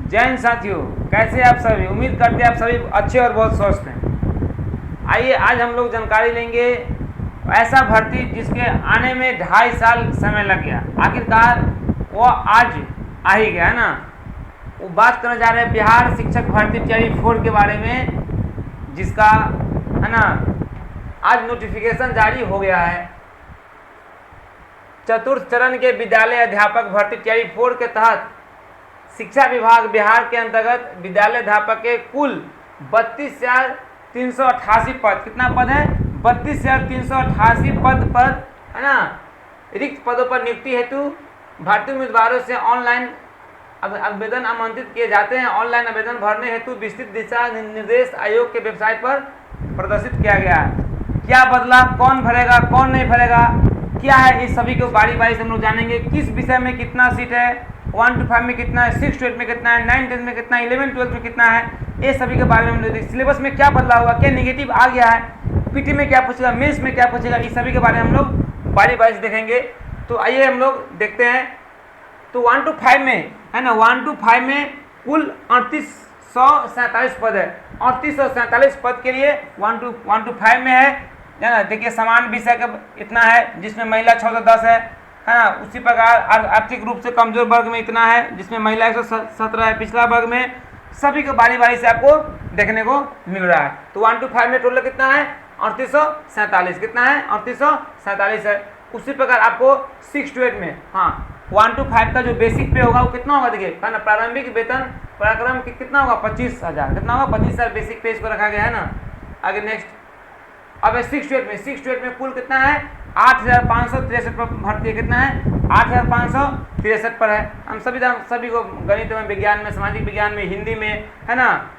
जैन साथियों, कैसे आप सभी? उम्मीद करते हैं आप सभी अच्छे और बहुत स्वस्थ हैं। आइए आज हम लोग जानकारी लेंगे ऐसा भर्ती जिसके आने में 2.5 साल समय लग गया, आखिरकार वो आज आ ही गया है ना। वो बात करने जा रहे हैं बिहार शिक्षक भर्ती तैयारी 4 के बारे में, जिसका है ना आज नोटिफिकेशन जारी हो गया है। चतुर्थ चरण के विद्यालय अध्यापक भर्ती तैयारी 4 के तहत शिक्षा विभाग बिहार के अंतर्गत विद्यालय अध्यापक के कुल 32,388 पद, कितना पद है? 32,388 पद पर है ना रिक्त पदों पर नियुक्ति हेतु भारतीय उम्मीदवारों से ऑनलाइन आवेदन आमंत्रित किए जाते हैं। ऑनलाइन आवेदन भरने हेतु विस्तृत दिशा निर्देश आयोग के वेबसाइट पर प्रदर्शित किया गया है। क्या बदला, कौन भरेगा, कौन नहीं भरेगा, क्या है, इस सभी को बारी बारी से हम लोग जानेंगे। किस विषय में कितना सीट है, 1 to 5 में कितना है, 6 to 8 में कितना है, 9 10 में कितना है, 11 12 में कितना है, ये सभी के बारे में हम लोग सिलेबस में क्या बदला हुआ, क्या नेगेटिव आ गया है, पीटी में क्या पूछेगा, मेंस में क्या पूछेगा, इस सभी के बारे में हम लोग बारी बारी से देखेंगे। तो आइए हम लोग देखते हैं। तो 1 to 5 में है ना, 1 to 5 में कुल 3847 पद है। 3847 पद के लिए 1 to 5 में है ना। देखिए समान विषय का इतना है, जिसमें महिला 610 है ना। उसी प्रकार आर्थिक रूप से कमजोर वर्ग में इतना है, जिसमें महिला 117 है। पिछला वर्ग में सभी को बारी बारी से आपको देखने को मिल रहा है। तो 1 to 5 में टोटल कितना है? 3847। कितना है? 3847 है। उसी प्रकार आपको 6 to 8 में 1 to 5 का जो बेसिक पे होगा वो कितना होगा? देखिए है ना, प्रारंभिक वेतन पराक्रम कितना होगा? 25,000। कितना होगा? 25,000 बेसिक पे इसको रखा गया है ना। आगे नेक्स्ट, अब 6 to 8 में कुल कितना है? 8,563 पर भर्ती है। कितना है? 8,563 पर है। हम सभी को गणित में, विज्ञान में, सामाजिक विज्ञान में, हिंदी में है ना,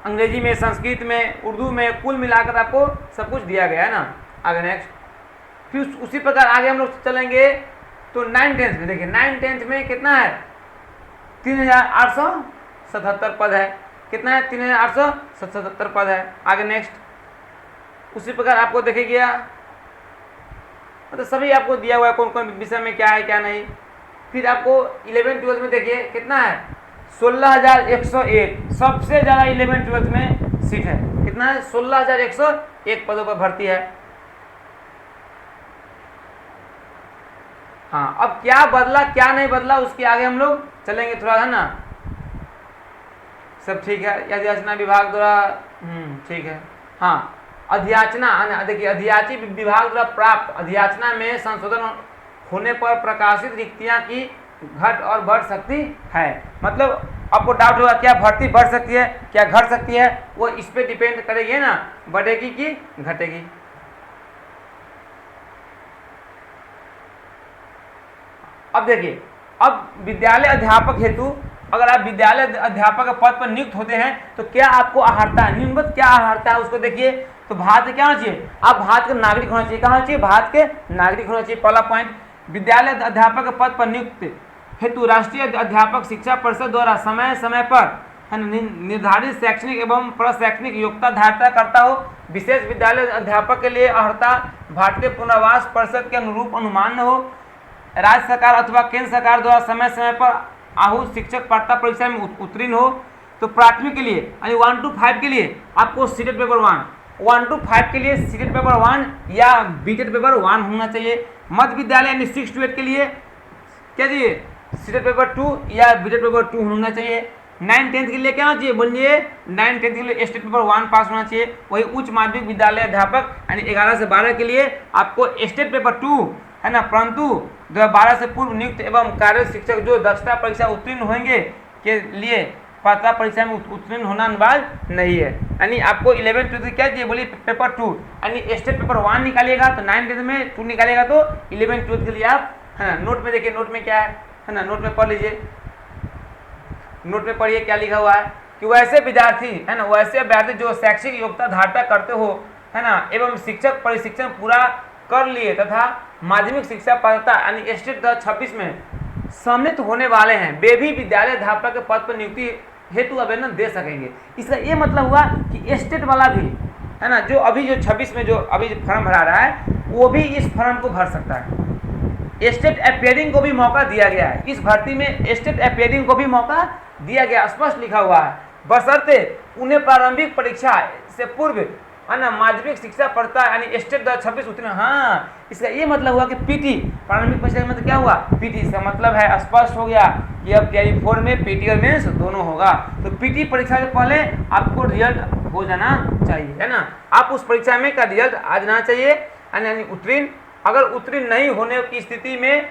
अंग्रेजी में, संस्कृत में, उर्दू में, कुल मिलाकर आपको सब कुछ दिया गया है ना। आगे नेक्स्ट, फिर उसी प्रकार आगे हम लोग चलेंगे। तो 9 10 में देखिए 9 10 में कितना है? 3,877 पद है। कितना है? 3,877 पद है। आगे नेक्स्ट, उसी प्रकार आपको देखे गया, मतलब सभी आपको दिया हुआ है कौन कौन विषय में क्या है क्या नहीं। फिर आपको 11 12 में देखिए कितना है? 16,101। सबसे ज़्यादा 11 12 में सीट है। कितना है? 16,101 पदों पर भर्ती है। अब क्या बदला क्या नहीं बदला उसके आगे हम लोग चलेंगे थोड़ा, है ना। सब ठीक है। याचना विभाग द्वारा ठीक है। अधियाचना, देखिए अधियाची विभाग द्वारा प्राप्त अधियाचना में संशोधन होने पर प्रकाशित रिक्तियां की घट और बढ़ सकती है। मतलब आपको डाउट होगा क्या भर्ती बढ़ सकती है, क्या घट सकती है, वो इस पे डिपेंड करेगी ना, बढ़ेगी कि घटेगी। अब देखिए, अब विद्यालय अध्यापक हेतु अगर आप विद्यालय अध्यापक के पद पर नियुक्त होते हैं तो क्या आपको अहर्ता है, न्यूनतम क्या अहर्ता है उसको देखिए। तो भारत क्या होना चाहिए? आप भारत के नागरिक होना चाहिए। क्या होना चाहिए? भारत के नागरिक होना चाहिए। पहला पॉइंट। विद्यालय अध्यापक के पद पर नियुक्त हेतु राष्ट्रीय अध्यापक शिक्षा परिषद द्वारा समय समय पर निर्धारित शैक्षणिक एवं प्रशैक्षणिक योग्यता धारिता करता हो। विशेष विद्यालय अध्यापक के लिए अहर्ता भारतीय पुनर्वास परिषद के अनुरूप अनुमान हो। राज्य सरकार अथवा केंद्र सरकार द्वारा समय समय पर आहूत शिक्षक पात्रता परीक्षा में उत्तीर्ण हो। तो प्राथमिक के लिए यानी 1 to 5 के लिए आपको सीटेट पेपर 1 to 5 के लिए सीटेट पेपर 1 या बीटेट पेपर 1 होना चाहिए। मध्य विद्यालय यानी 6 to 8 के लिए क्या चाहिए? सीटेट पेपर 2 या बीटेट पेपर 2 होना चाहिए। 9 10 के लिए क्या होना चाहिए? बोलिए 9 10 के लिए स्टेट पेपर 1 पास होना चाहिए। वही उच्च माध्यमिक विद्यालय अध्यापक यानी 11 से 12 के लिए आपको स्टेट पेपर 2 है ना, परंतु 2012 से पूर्व नियुक्त एवं कार्य शिक्षक जो दक्षता परीक्षा उत्तीर्ण होंगे के लिए पात्रता परीक्षा में उत्तीर्ण होना अनिवार्य नहीं है। यानी आपको 11 12 क्या चाहिए? बोलिए पेपर 2 यानी स्टेट पेपर 1 निकालिएगा तो 9 10 में 2 निकालिएगा तो 11 12 के लिए आप है ना। नोट में देखिए, नोट में क्या है ना, नोट में पढ़ लीजिए। नोट में पढ़िए क्या लिखा हुआ है कि वैसे विद्यार्थी है ना, वैसे अभ्यर्थी जो शैक्षिक योग्यता धारता करते हो है ना एवं शिक्षक प्रशिक्षण पूरा कर लिए तथा माध्यमिक शिक्षा पात्रता यानी स्टेट 2026 में सम्मिलित होने वाले हैं, वे भी विद्यालय अध्यापक के पद पर नियुक्ति हेतु आवेदन दे सकेंगे। इसका ये मतलब हुआ कि स्टेट वाला भी है ना, जो अभी जो 26 में जो अभी फॉर्म भरा रहा है वो भी इस फॉर्म को भर सकता है। स्टेट अपियरिंग को भी मौका दिया गया है। इस भर्ती में स्टेट अपियरिंग को भी मौका दिया गया, स्पष्ट लिखा हुआ है, बशर्ते उन्हें प्रारंभिक परीक्षा से पूर्व है ना माध्यमिक शिक्षा पढ़ता यानी स्टेट 2026 उत्तीर्ण। हाँ, इसका ये मतलब हुआ कि पीटी, प्रारंभिक परीक्षा का मतलब क्या हुआ, पीटी। इसका मतलब है स्पष्ट हो गया कि अब तैयारी 4 में पीटी और मेंस दोनों होगा। तो पीटी परीक्षा से पहले आपको रिजल्ट हो जाना चाहिए, है ना। आप उस परीक्षा में का रिजल्ट आ जाना चाहिए यानी उत्तीर्ण। अगर उत्तीर्ण नहीं होने की स्थिति में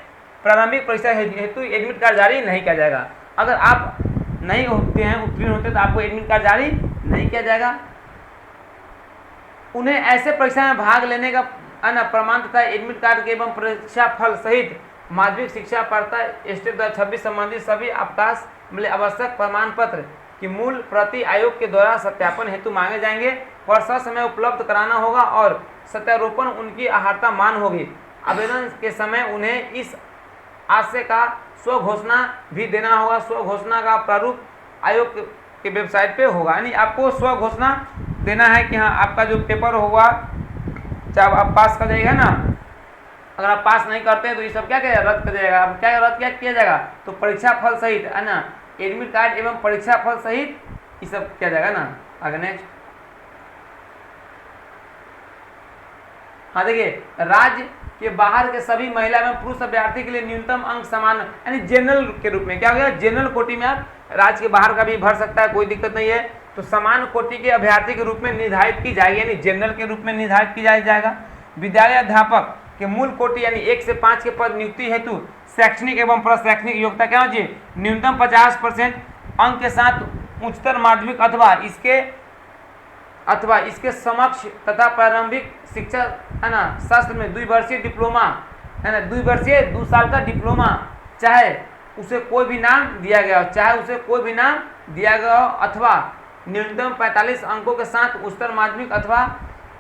प्रारंभिक परीक्षा हेतु एडमिट कार्ड जारी नहीं किया जाएगा। अगर आप नहीं होते हैं, उत्तीर्ण होते, तो आपको एडमिट कार्ड जारी नहीं किया जाएगा। उन्हें ऐसे परीक्षा में भाग लेने का प्रमाण तथा एडमिट कार्ड के एवं परीक्षा फल सहित माध्यमिक शिक्षा पढ़ता स्टेट 2026 संबंधित सभी अवकाश आवश्यक प्रमाण पत्र की मूल प्रति आयोग के द्वारा सत्यापन हेतु मांगे जाएंगे और समय उपलब्ध कराना होगा और सत्यारोपण उनकी अहर्ता मान होगी। आवेदन के समय उन्हें इस आशय का स्व घोषणा भी देना होगा। स्व घोषणा का प्रारूप आयोग के वेबसाइट पे होगा, यानी आपको स्व घोषणा देना है कि हाँ आपका जो पेपर होगा चाहे आप पास कर जाएगा ना। अगर आप पास नहीं करते हैं तो ये सब क्या क्या रद्द कर जाएगा। अब क्या रद्द क्या किया जाएगा, तो परीक्षा फल सहित, है ना, एडमिट कार्ड एवं परीक्षा फल सहित ये सब किया जाएगा ना। आगे नेक्स्ट, हाँ देखिए, राज्य के बाहर के सभी महिला एवं पुरुष अभ्यर्थी के लिए न्यूनतम अंक समान, यानी जनरल के रूप में क्या हो गया, जनरल कोटि में आप राज्य के बाहर का भी भर सकता है, कोई दिक्कत नहीं है। तो समान कोटि के अभ्यर्थी के रूप में निर्धारित की जाएगी, यानी जनरल के रूप में निर्धारित की जाएगा। विद्यालय अध्यापक के मूल कोटि यानी 1 से 5 के पद नियुक्ति हेतु शैक्षणिक एवं प्रशैक्षणिक योग्यता क्या होनी चाहिए, न्यूनतम 50% अंक के साथ उच्चतर माध्यमिक अथवा इसके समक्ष तथा प्रारंभिक शिक्षा, है ना, शास्त्र में 2 वर्षीय डिप्लोमा, है ना, 2 वर्षीय 2 साल का डिप्लोमा, चाहे उसे कोई भी नाम दिया गया हो, अथवा न्यूनतम 45 अंकों के साथ उच्चतर माध्यमिक अथवा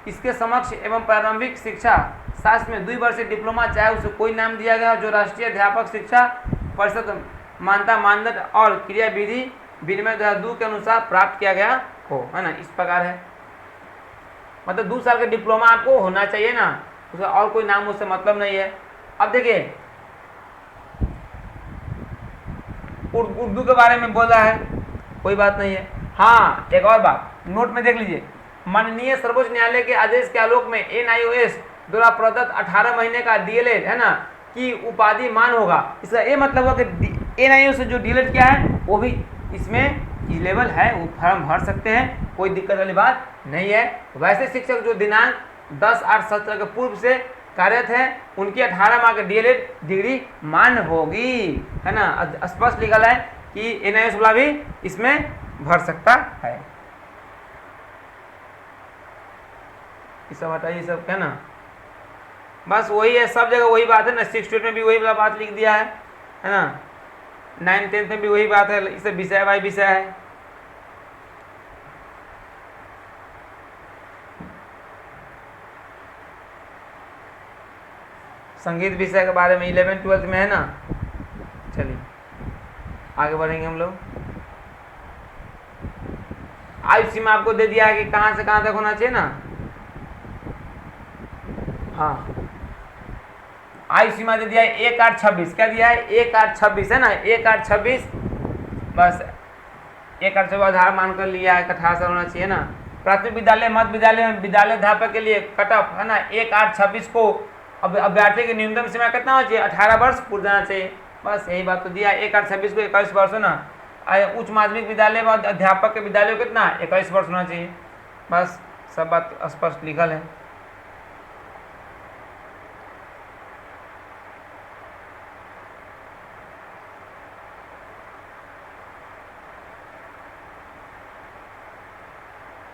इसके समक्ष एवं प्रारंभिक शिक्षा शास्त्र में 2 वर्षीय डिप्लोमा, चाहे उसे कोई नाम दिया गया हो, जो राष्ट्रीय अध्यापक शिक्षा परिषद मान्यता मानदंड और क्रियाविधि विनिमय 2002 के अनुसार प्राप्त किया गया हो, है ना। इस प्रकार है, मतलब 2 साल का डिप्लोमा आपको होना चाहिए ना, उसका और कोई नाम उससे मतलब नहीं है। अब देखिए उर्दू के बारे में बोला है, कोई बात नहीं है। हाँ, एक और बात नोट में देख लीजिए, माननीय सर्वोच्च न्यायालय के आदेश के आलोक में NIOS द्वारा प्रदत्त 18 महीने का DLED, है ना, की उपाधि मान होगा। इसका ये मतलब हुआ कि NIOS से जो DLED किया है वो भी इसमें एलिजिबल है, वो फॉर्म भर सकते हैं, कोई दिक्कत वाली बात नहीं है। वैसे शिक्षक जो दिनांक 10/8/17 के पूर्व से कार्यरत है उनकी 18 माह की DLED डिग्री मान्य होगी, है ना। स्पष्ट लिखा है कि NIOS वाला भी इसमें भर सकता है। ये सब हटाइए, सब क्या ना, बस वही है, सब जगह वही बात है ना। 6th 8 में भी वही वाला बात लिख दिया है ना। 9th 10th में भी वही बात है, इसे विषय बाई विषय है। संगीत विषय के बारे में 11th 12th में है ना। चलिए आगे बढ़ेंगे हम लोग। आयु सीमा आपको दे दिया है कि कहां से कहां तक होना चाहिए ना। हाँ, आयु सीमा दे दिया है 1/8/26, क्या दिया है 1/8/26, है ना, 1/8/26, बस 1/8/26 आधार मानकर लिया है, 18 साल होना चाहिए ना। प्राथमिक विद्यालय मध्य विद्यालय में विद्यालय अध्यापक के लिए कट ऑफ, है ना, 1/8/26 को अब अभ्यर्थी की न्यूनतम सीमा कितना होना चाहिए, 18 वर्ष पूर्ण जाना चाहिए, बस यही बात तो दिया। 1/8/26 को 21 वर्ष होना। उच्च माध्यमिक विद्यालय में अध्यापक के विद्यालय को कितना 21 वर्ष होना चाहिए, बस सब बात स्पष्ट लिखल है।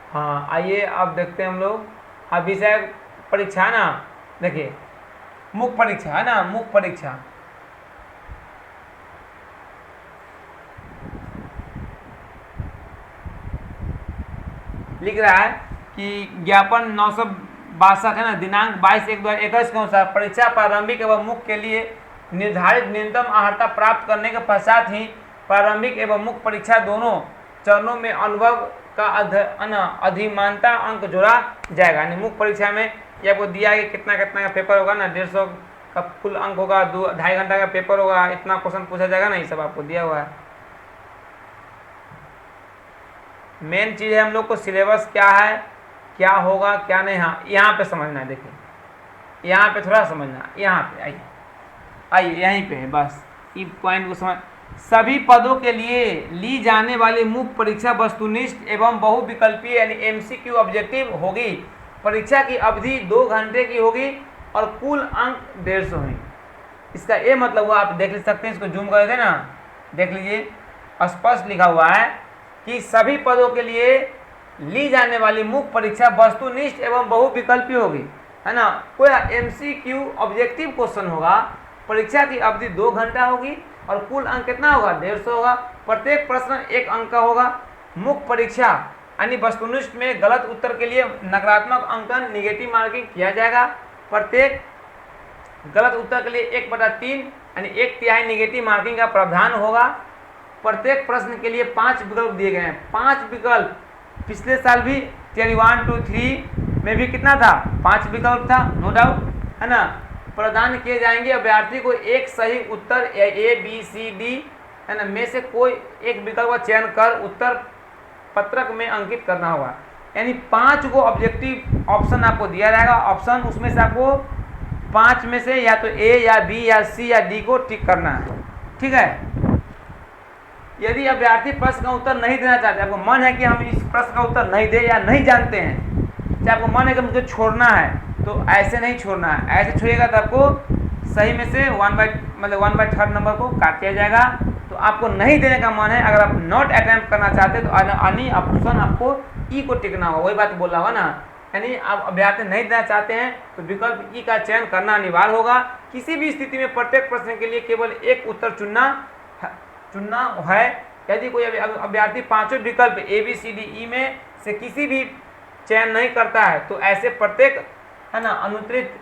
हाँ, आइए अब देखते हैं हम लोग। हाँ, विषय परीक्षा ना, देखिए मुख्य परीक्षा, है ना, मुख्य परीक्षा लिख रहा है कि ज्ञापन 962 है ना, दिनांक 22/1/2021 के अनुसार परीक्षा प्रारंभिक एवं मुख्य के लिए निर्धारित न्यूनतम अर्हता प्राप्त करने के पश्चात ही प्रारंभिक एवं मुख्य परीक्षा दोनों चरणों में अनुभव का अधिमानता अंक जोड़ा जाएगा। यानी मुख्य परीक्षा में ये आपको दिया है कि कितना कितना का पेपर होगा ना, 150 तब कुल अंक होगा, 2-2.5 घंटा का पेपर होगा, इतना क्वेश्चन पूछा जाएगा ना, ये सब आपको दिया हुआ है। मेन चीज़ है हम लोग को सिलेबस क्या है, क्या होगा क्या नहीं। हाँ यहाँ पे समझना है, देखिए यहाँ पे थोड़ा समझना, यहाँ पे आइए आइए यहीं पे है, बस ये पॉइंट को समझ। सभी पदों के लिए ली जाने वाली मुख्य परीक्षा वस्तुनिष्ठ एवं बहुविकल्पीय यानी एमसीक्यू ऑब्जेक्टिव होगी। परीक्षा की अवधि 2 घंटे की होगी और कुल अंक 150 हैं। इसका ये मतलब हुआ, आप देख सकते हैं, इसको जूम कर देना, देख लीजिए स्पष्ट लिखा हुआ है कि सभी पदों के लिए ली जाने वाली मुख्य परीक्षा वस्तुनिष्ठ एवं बहुविकल्पीय होगी, है ना। कोई एमसीक्यू ऑब्जेक्टिव क्वेश्चन होगा, परीक्षा की अवधि 2 घंटा होगी और कुल अंक कितना होगा, 150 होगा। प्रत्येक प्रश्न 1 अंक का होगा। मुख्य परीक्षा यानी वस्तुनिष्ठ में गलत उत्तर के लिए नकारात्मक अंकन नेगेटिव मार्किंग किया जाएगा। प्रत्येक गलत उत्तर के लिए 1/3 यानी 1/3 नेगेटिव मार्किंग का प्रावधान होगा। प्रत्येक प्रश्न के लिए 5 विकल्प दिए गए हैं। 5 विकल्प, पिछले साल भी थियरी 1, 2, 3 में भी कितना था, 5 विकल्प था, नो डाउट, है ना। प्रदान किए जाएंगे, अभ्यर्थी को एक सही उत्तर A, B, C, D, है ना, में से कोई एक विकल्प का चयन कर उत्तर पत्रक में अंकित करना होगा। यानी 5 को ऑब्जेक्टिव ऑप्शन आपको दिया जाएगा। ऑप्शन उसमें से आपको 5 में से या तो A या B या C या D को टिक करना है, ठीक है। यदि अभ्यर्थी प्रश्न का उत्तर नहीं देना चाहते, आपको मन है कि हम इस प्रश्न का उत्तर नहीं दे या नहीं जानते हैं, चाहे आपको मन है कि मुझे छोड़ना है, तो ऐसे नहीं छोड़ना है। ऐसे छोड़िएगा तो आपको सही में से 1/3 नंबर को काट दिया जाएगा। तो आपको नहीं देने का मन है, अगर आप नॉट अटेम्प्ट करना चाहते हैं तो अन्य ऑप्शन आपको ई को टिकना होगा, वही बात बोल रहा होगा ना। यानी आप अभ्यर्थी नहीं देना चाहते हैं तो विकल्प ई का चयन करना अनिवार्य होगा। किसी भी स्थिति में प्रत्येक प्रश्न के लिए केवल एक उत्तर चुनना है। यदि कोई अभ्यर्थी 5 विकल्प A, B, C, D, E में से किसी भी चयन नहीं करता है तो ऐसे प्रत्येक, है ना, अनुत्तरित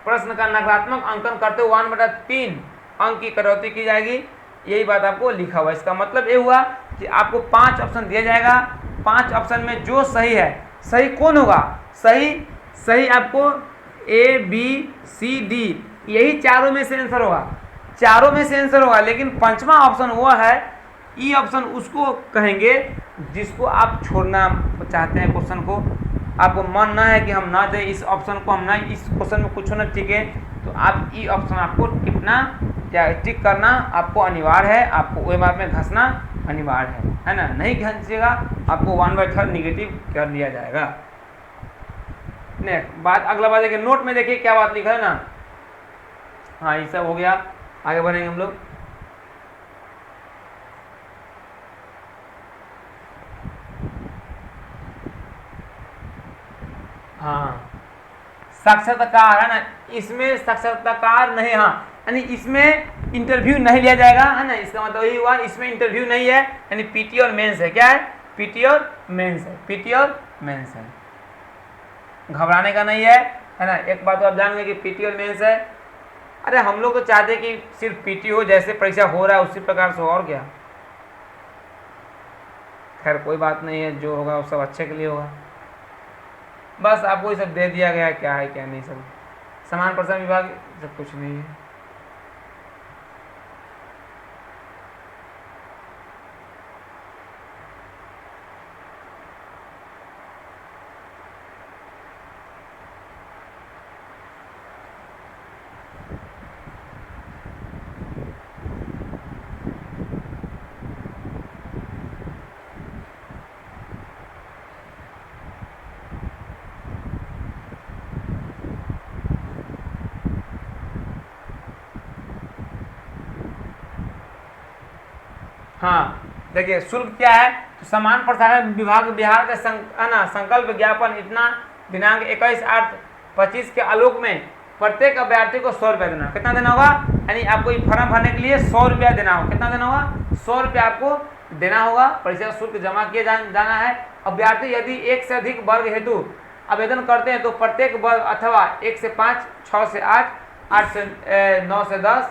प्रश्न का नकारात्मक अंकन करते हुए 1/3 अंक की कटौती की जाएगी। यही बात आपको लिखा हुआ है। इसका मतलब ये हुआ कि आपको 5 ऑप्शन दिया जाएगा। 5 ऑप्शन में जो सही है, सही कौन होगा, सही आपको A, B, C, D, यही चारों में से आंसर होगा, चारों में से आंसर होगा। लेकिन 5वां ऑप्शन वो है, ई ऑप्शन उसको कहेंगे जिसको आप छोड़ना चाहते हैं क्वेश्चन को। आपको मन ना है कि हम ना दें इस ऑप्शन को, हम ना इस क्वेश्चन में कुछ ना टिके, तो आप ई ऑप्शन आपको टिकना या टिक करना आपको अनिवार्य है। आपको वही बात में घसना अनिवार्य है ना। नहीं घसीगा आपको 1/3 निगेटिव कर दिया जाएगा। नेक्स्ट बात, अगला बात देखिए, नोट में देखिए क्या बात लिखा है ना। हाँ ये सब हो गया, आगे बढ़ेंगे हम लोग। हाँ साक्षात्कार है ना, इसमें साक्षात्कार नहीं, हाँ यानी इसमें इंटरव्यू नहीं लिया जाएगा, है ना। इसका मतलब यही हुआ, इसमें इंटरव्यू नहीं है, यानी पीटी और मेंस है। क्या है, पीटी और मेंस है, पीटी और मेंस है, घबराने का नहीं है ना। एक बात तो आप जान गए कि पीटी और मेंस है। अरे हम लोग तो चाहते कि सिर्फ पीटी हो, जैसे परीक्षा हो रहा है उसी प्रकार से हो, और क्या। खैर कोई बात नहीं है, जो होगा वो सब अच्छे के लिए होगा। बस आपको ये सब दे दिया गया, क्या है क्या नहीं, सब समान प्रसारण विभाग, सब कुछ नहीं है। हाँ देखिए शुल्क क्या है, तो समान प्रसारण विभाग बिहार का संकल्प ज्ञापन इतना दिनांक 21/8/25 के आलोक में प्रत्येक अभ्यर्थी को 100 रुपया देना। कितना देना होगा, यानी आपको ये फॉर्म भरने के लिए 100 रुपया देना होगा। कितना देना होगा, 100 रुपया आपको देना होगा। परीक्षा शुल्क जमा किया जाना है। अभ्यर्थी यदि 1 से अधिक वर्ग हेतु आवेदन करते हैं तो प्रत्येक वर्ग अथवा 1 से 5, 6 से 8, 8 से 9 से 10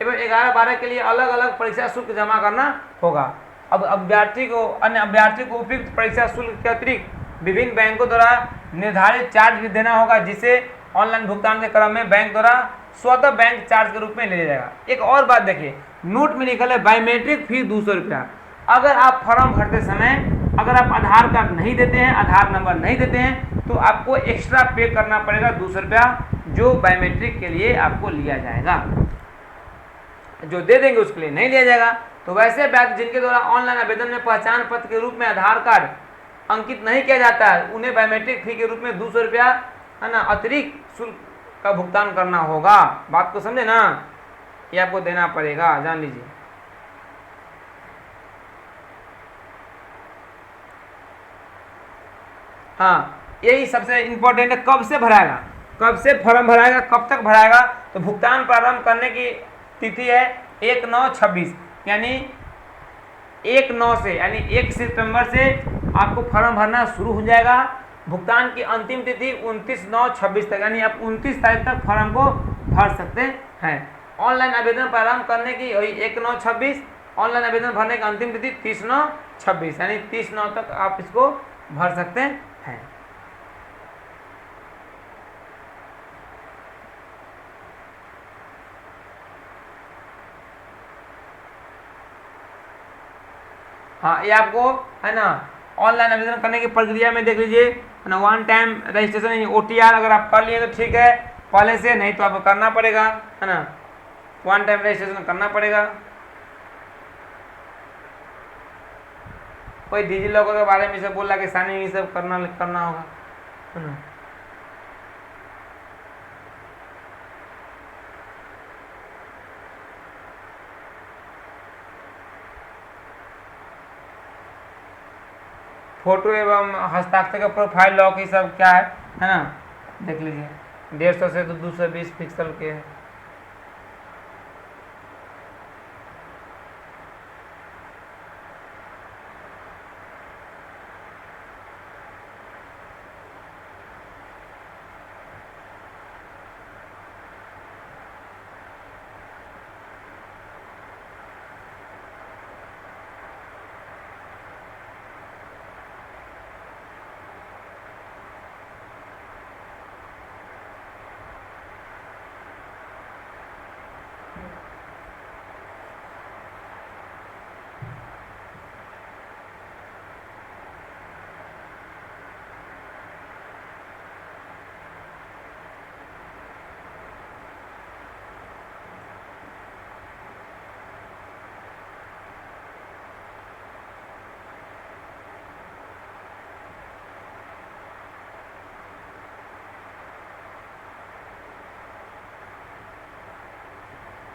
एवं 11-12 के लिए अलग अलग परीक्षा शुल्क जमा करना होगा। अब अन्य अभ्यर्थी को उपयुक्त परीक्षा शुल्क के अतिरिक्त विभिन्न बैंकों द्वारा निर्धारित चार्ज भी देना होगा, जिसे ऑनलाइन भुगतान के क्रम में बैंक द्वारा स्वतः बैंक चार्ज के रूप में ले लिया जाएगा। एक और बात देखिए, नोट में लिखा है बायोमेट्रिक फीस 200 रुपया। अगर आप फॉर्म भरते समय अगर आप आधार कार्ड नहीं देते हैं, आधार नंबर नहीं देते हैं, तो आपको एक्स्ट्रा पे करना पड़ेगा 200 रुपया, जो बायोमेट्रिक के लिए आपको लिया जाएगा। जो दे देंगे उसके लिए नहीं लिया जाएगा। तो वैसे बैंक जिनके द्वारा ऑनलाइन आवेदन में पहचान पत्र के रूप में आधार कार्ड अंकित नहीं किया जाता है, उन्हें बायोमेट्रिक फी के रूप में 200 रुपया है ना अतिरिक्त शुल्क का भुगतान करना होगा। बात को समझे ना, ये आपको देना पड़ेगा, जान लीजिए। हाँ, यही सबसे इम्पोर्टेंट है। कब से भराएगा, कब से फॉर्म भराएगा, कब तक भराएगा? तो भुगतान प्रारंभ करने की तिथि है 1/9/26, यानी 1/9 से, यानी 1 सितंबर से आपको फॉर्म भरना शुरू हो जाएगा। भुगतान की अंतिम तिथि 29/9/26 तक, यानी आप 29 तारीख तक फॉर्म को भर सकते हैं। ऑनलाइन आवेदन प्रारंभ करने की वही 1/9/26, ऑनलाइन आवेदन भरने की अंतिम तिथि 30/9/26, यानी 30/9 तक आप इसको भर सकते हैं। हाँ, ये आपको है ना ऑनलाइन आवेदन करने की प्रक्रिया में देख लीजिए, है ना। वन टाइम रजिस्ट्रेशन OTR अगर आप कर लिए तो ठीक है पहले से, नहीं तो आपको करना पड़ेगा, है ना। वन टाइम रजिस्ट्रेशन करना पड़ेगा। कोई डिजी लॉकर के बारे में सब बोला कि साइनिंग ये सब करना होगा, है ना। फोटो एवं हस्ताक्षर का प्रोफाइल लॉक ये सब क्या है ना, देख लीजिए। 150 से तो 220 पिक्सल के है।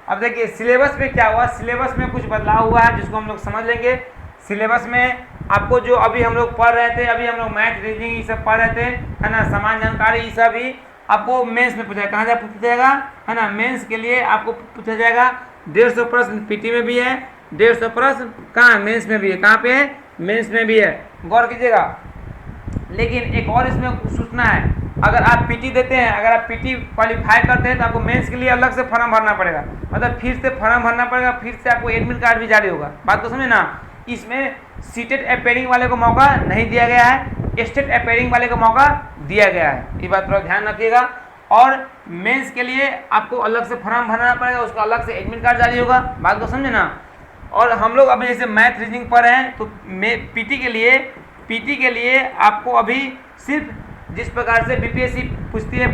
अब देखिए सिलेबस में क्या हुआ, सिलेबस में कुछ बदलाव हुआ है जिसको हम लोग समझ लेंगे। सिलेबस में आपको जो अभी हम लोग पढ़ रहे थे, अभी हम लोग मैथ रीजनिंग ये सब पढ़ रहे थे, है ना, सामान्य जानकारी ये सब भी आपको मेंस में पूछा, कहाँ से पूछा जाएगा, है ना। मेंस के लिए आपको पूछा जाएगा 150 प्रश्न पीटी में भी है, 150 प्रश्न कहाँ मेंस में भी है, कहाँ पे है, मेंस में भी है, गौर कीजिएगा। लेकिन एक और इसमें सूचना है, अगर आप पीटी देते हैं, अगर आप पीटी क्वालिफाई करते हैं तो आपको मेंस के लिए अलग से फॉर्म भरना पड़ेगा, मतलब फिर से फॉर्म भरना पड़ेगा, फिर से आपको एडमिट कार्ड भी जारी होगा। बात को समझे ना। इसमें सीटेड अपेयरिंग वाले को मौका नहीं दिया गया है, स्टेट अपेयरिंग वाले को मौका दिया गया है, ये बात थोड़ा ध्यान रखिएगा। और मेंस के लिए आपको अलग से फॉर्म भरना पड़ेगा, उसका अलग से एडमिट कार्ड जारी होगा। बात को समझे ना। और हम लोग अभी जैसे मैथ रीजनिंग पढ़ रहे हैं तो पीटी के लिए आपको अभी सिर्फ जिस प्रकार से बीपीएससी पूछती है,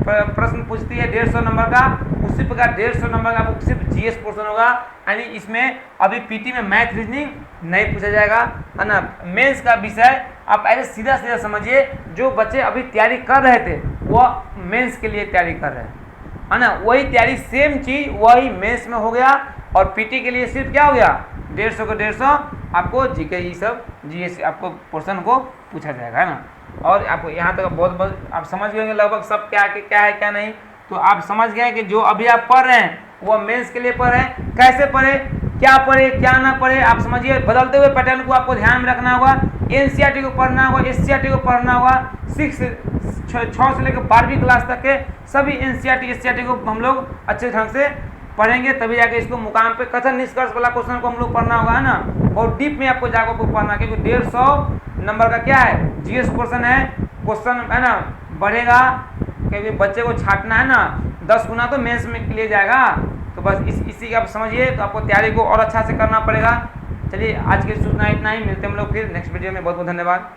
प्रश्न पूछती है 150 नंबर का, उसी प्रकार 150 नंबर का आपको सिर्फ जीएस पोर्शन होगा, यानी इसमें अभी पीटी में मैथ रीजनिंग नहीं पूछा जाएगा, है ना। मेंस का विषय आप ऐसे सीधा सीधा समझिए, जो बच्चे अभी तैयारी कर रहे थे वह मेंस के लिए तैयारी कर रहे हैं, है ना, वही तैयारी सेम चीज वही मेंस में हो गया। और पीटी के लिए सिर्फ क्या हो गया, 150 को 150 आपको जीके ये सब जीएस आपको पोर्शन को पूछा जाएगा, है ना। और आपको यहाँ तक बहुत आप समझ गए लगभग सब क्या है क्या नहीं। तो आप समझ गए कि जो अभी आप पढ़ रहे हैं वो मेंस के लिए पढ़ रहे हैं, कैसे पढ़े, क्या ना पढ़े, आप समझिए। बदलते हुए पैटर्न को आपको ध्यान में रखना होगा। एनसीईआरटी को पढ़ना होगा, एससीईआरटी को पढ़ना होगा, 6 से लेकर 12वीं क्लास तक के सभी एनसीईआरटी एससीईआरटी को हम लोग अच्छे ढंग से पढ़ेंगे, तभी जाके इसको मुकाम पे कथन निष्कर्ष वाला क्वेश्चन को हम लोग पढ़ना होगा, है ना। बहुत डीप में आपको जाकर पढ़ना, क्योंकि 150 नंबर का क्या है, जीएस क्वेश्चन है, क्वेश्चन है ना बढ़ेगा, क्योंकि बच्चे को छाटना है ना 10 गुना तो मेंस में के लिए जाएगा। तो बस इसी का आप समझिए, तो आपको तैयारी को और अच्छा से करना पड़ेगा। चलिए आज की सूचना इतना ही, मिलते हैं हम लोग फिर नेक्स्ट वीडियो में। बहुत बहुत धन्यवाद।